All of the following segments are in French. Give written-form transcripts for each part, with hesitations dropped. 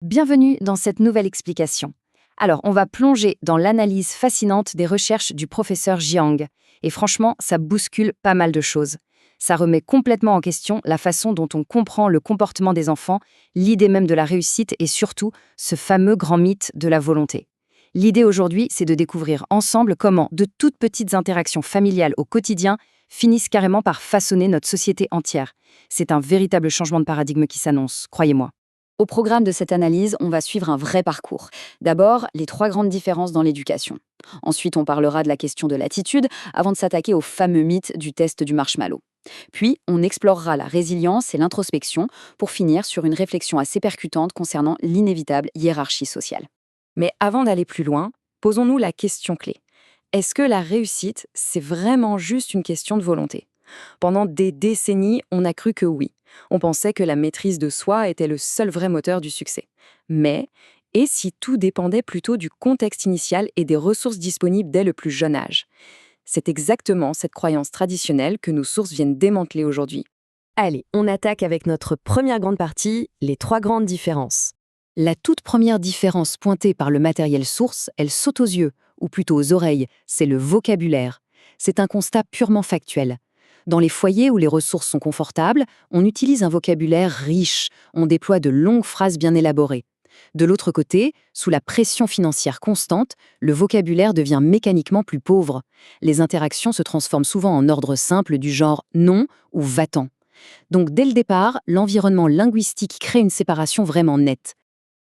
Bienvenue dans cette nouvelle explication. Alors, on va plonger dans l'analyse fascinante des recherches du professeur Jiang. Et franchement, ça bouscule pas mal de choses. Ça remet complètement en question la façon dont on comprend le comportement des enfants, l'idée même de la réussite et surtout ce fameux grand mythe de la volonté. L'idée aujourd'hui, c'est de découvrir ensemble comment de toutes petites interactions familiales au quotidien finissent carrément par façonner notre société entière. C'est un véritable changement de paradigme qui s'annonce, croyez-moi. Au programme de cette analyse, on va suivre un vrai parcours. D'abord, les 3 grandes différences dans l'éducation. Ensuite, on parlera de la question de l'attitude, avant de s'attaquer au fameux mythe du test du marshmallow. Puis, on explorera la résilience et l'introspection, pour finir sur une réflexion assez percutante concernant l'inévitable hiérarchie sociale. Mais avant d'aller plus loin, posons-nous la question clé. Est-ce que la réussite, c'est vraiment juste une question de volonté ? Pendant des décennies, on a cru que oui. On pensait que la maîtrise de soi était le seul vrai moteur du succès. Mais, et si tout dépendait plutôt du contexte initial et des ressources disponibles dès le plus jeune âge ? C'est exactement cette croyance traditionnelle que nos sources viennent démanteler aujourd'hui. Allez, on attaque avec notre première grande partie, les 3 grandes différences. La toute première différence pointée par le matériel source, elle saute aux yeux, ou plutôt aux oreilles, c'est le vocabulaire. C'est un constat purement factuel. Dans les foyers où les ressources sont confortables, on utilise un vocabulaire riche, on déploie de longues phrases bien élaborées. De l'autre côté, sous la pression financière constante, le vocabulaire devient mécaniquement plus pauvre. Les interactions se transforment souvent en ordre simple du genre non ou va-t'en. Donc dès le départ, l'environnement linguistique crée une séparation vraiment nette.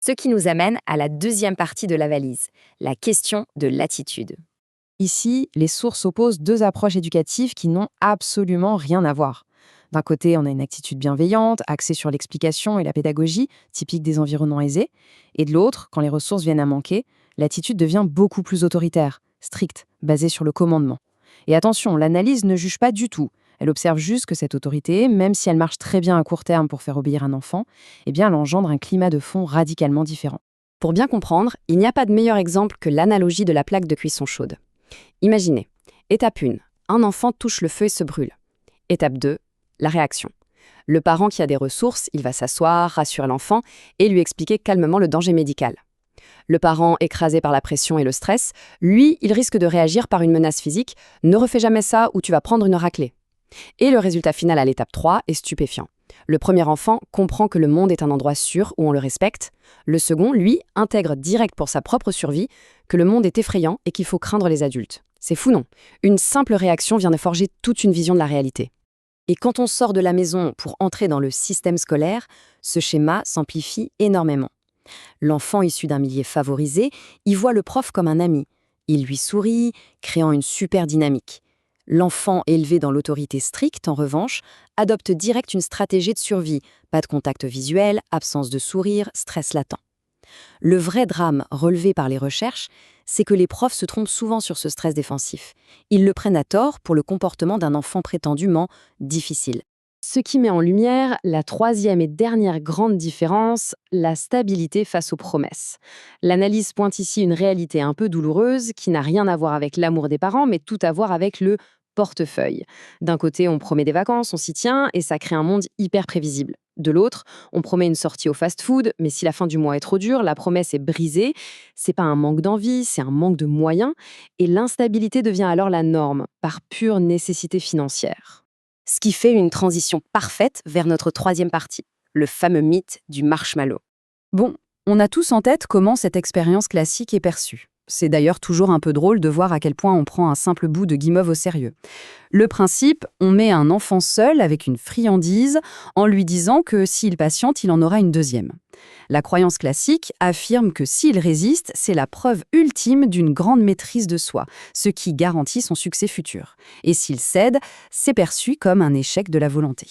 Ce qui nous amène à la deuxième partie de la valise, la question de l'attitude. Ici, les sources opposent 2 approches éducatives qui n'ont absolument rien à voir. D'un côté, on a une attitude bienveillante, axée sur l'explication et la pédagogie, typique des environnements aisés. Et de l'autre, quand les ressources viennent à manquer, l'attitude devient beaucoup plus autoritaire, stricte, basée sur le commandement. Et attention, l'analyse ne juge pas du tout. Elle observe juste que cette autorité, même si elle marche très bien à court terme pour faire obéir un enfant, eh bien, elle engendre un climat de fond radicalement différent. Pour bien comprendre, il n'y a pas de meilleur exemple que l'analogie de la plaque de cuisson chaude. Imaginez, étape 1, un enfant touche le feu et se brûle. Étape 2, la réaction. Le parent qui a des ressources, il va s'asseoir, rassurer l'enfant et lui expliquer calmement le danger médical. Le parent, écrasé par la pression et le stress, lui, il risque de réagir par une menace physique « ne refais jamais ça ou tu vas prendre une raclée ». Et le résultat final à l'étape 3 est stupéfiant. Le premier enfant comprend que le monde est un endroit sûr où on le respecte. Le second, lui, intègre direct pour sa propre survie que le monde est effrayant et qu'il faut craindre les adultes. C'est fou, non ? Une simple réaction vient de forger toute une vision de la réalité. Et quand on sort de la maison pour entrer dans le système scolaire, ce schéma s'amplifie énormément. L'enfant issu d'un milieu favorisé, il voit le prof comme un ami. Il lui sourit, créant une super dynamique. L'enfant élevé dans l'autorité stricte, en revanche, adopte direct une stratégie de survie. Pas de contact visuel, absence de sourire, stress latent. Le vrai drame relevé par les recherches, c'est que les profs se trompent souvent sur ce stress défensif. Ils le prennent à tort pour le comportement d'un enfant prétendument difficile. Ce qui met en lumière la 3e et dernière grande différence, la stabilité face aux promesses. L'analyse pointe ici une réalité un peu douloureuse qui n'a rien à voir avec l'amour des parents, mais tout à voir avec le portefeuille. D'un côté, on promet des vacances, on s'y tient, et ça crée un monde hyper prévisible. De l'autre, on promet une sortie au fast-food, mais si la fin du mois est trop dure, la promesse est brisée. C'est pas un manque d'envie, c'est un manque de moyens, et l'instabilité devient alors la norme, par pure nécessité financière. Ce qui fait une transition parfaite vers notre 3e partie, le fameux mythe du marshmallow. Bon, on a tous en tête comment cette expérience classique est perçue. C'est d'ailleurs toujours un peu drôle de voir à quel point on prend un simple bout de guimauve au sérieux. Le principe, on met un enfant seul avec une friandise en lui disant que s'il patiente, il en aura une deuxième. La croyance classique affirme que s'il résiste, c'est la preuve ultime d'une grande maîtrise de soi, ce qui garantit son succès futur. Et s'il cède, c'est perçu comme un échec de la volonté.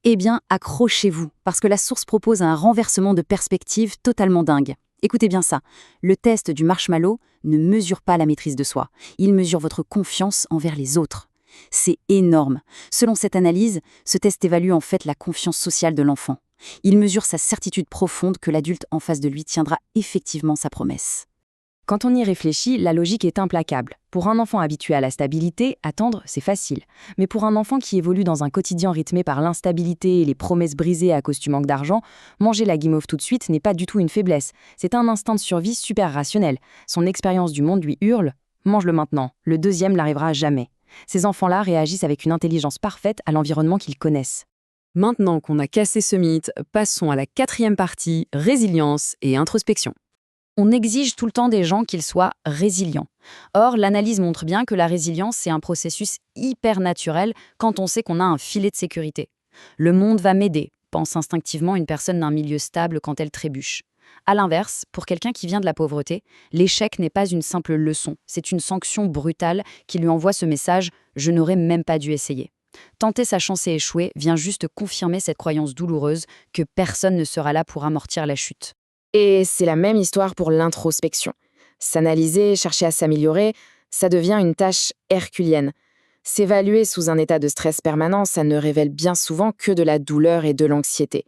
Eh bien, accrochez-vous, parce que la source propose un renversement de perspective totalement dingue. Écoutez bien ça, le test du marshmallow ne mesure pas la maîtrise de soi, il mesure votre confiance envers les autres. C'est énorme. Selon cette analyse, ce test évalue en fait la confiance sociale de l'enfant. Il mesure sa certitude profonde que l'adulte en face de lui tiendra effectivement sa promesse. Quand on y réfléchit, la logique est implacable. Pour un enfant habitué à la stabilité, attendre, c'est facile. Mais pour un enfant qui évolue dans un quotidien rythmé par l'instabilité et les promesses brisées à cause du manque d'argent, manger la guimauve tout de suite n'est pas du tout une faiblesse. C'est un instinct de survie super rationnel. Son expérience du monde lui hurle « mange-le maintenant ». Le deuxième n'arrivera jamais. Ces enfants-là réagissent avec une intelligence parfaite à l'environnement qu'ils connaissent. Maintenant qu'on a cassé ce mythe, passons à la 4e partie, résilience et introspection. On exige tout le temps des gens qu'ils soient résilients. Or, l'analyse montre bien que la résilience, c'est un processus hyper naturel quand on sait qu'on a un filet de sécurité. Le monde va m'aider, pense instinctivement une personne d'un milieu stable quand elle trébuche. À l'inverse, pour quelqu'un qui vient de la pauvreté, l'échec n'est pas une simple leçon, c'est une sanction brutale qui lui envoie ce message « je n'aurais même pas dû essayer ». Tenter sa chance et échouer vient juste confirmer cette croyance douloureuse que personne ne sera là pour amortir la chute. Et c'est la même histoire pour l'introspection. S'analyser, chercher à s'améliorer, ça devient une tâche herculienne. S'évaluer sous un état de stress permanent, ça ne révèle bien souvent que de la douleur et de l'anxiété.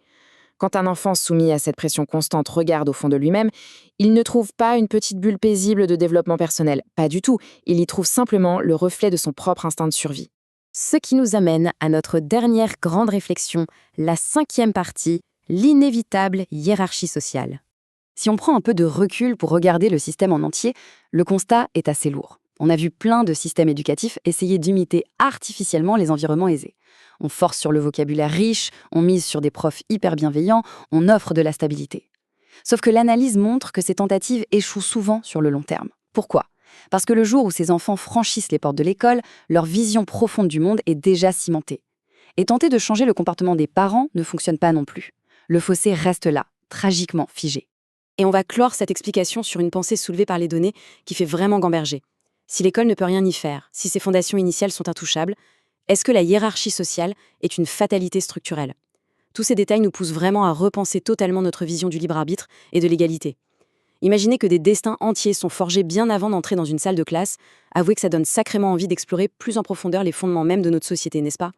Quand un enfant soumis à cette pression constante regarde au fond de lui-même, il ne trouve pas une petite bulle paisible de développement personnel. Pas du tout. Il y trouve simplement le reflet de son propre instinct de survie. Ce qui nous amène à notre dernière grande réflexion, la 5e partie, l'inévitable hiérarchie sociale. Si on prend un peu de recul pour regarder le système en entier, le constat est assez lourd. On a vu plein de systèmes éducatifs essayer d'imiter artificiellement les environnements aisés. On force sur le vocabulaire riche, on mise sur des profs hyper bienveillants, on offre de la stabilité. Sauf que l'analyse montre que ces tentatives échouent souvent sur le long terme. Pourquoi ? Parce que le jour où ces enfants franchissent les portes de l'école, leur vision profonde du monde est déjà cimentée. Et tenter de changer le comportement des parents ne fonctionne pas non plus. Le fossé reste là, tragiquement figé. Et on va clore cette explication sur une pensée soulevée par les données qui fait vraiment gamberger. Si l'école ne peut rien y faire, si ses fondations initiales sont intouchables, est-ce que la hiérarchie sociale est une fatalité structurelle ? Tous ces détails nous poussent vraiment à repenser totalement notre vision du libre arbitre et de l'égalité. Imaginez que des destins entiers sont forgés bien avant d'entrer dans une salle de classe, avouez que ça donne sacrément envie d'explorer plus en profondeur les fondements même de notre société, n'est-ce pas ?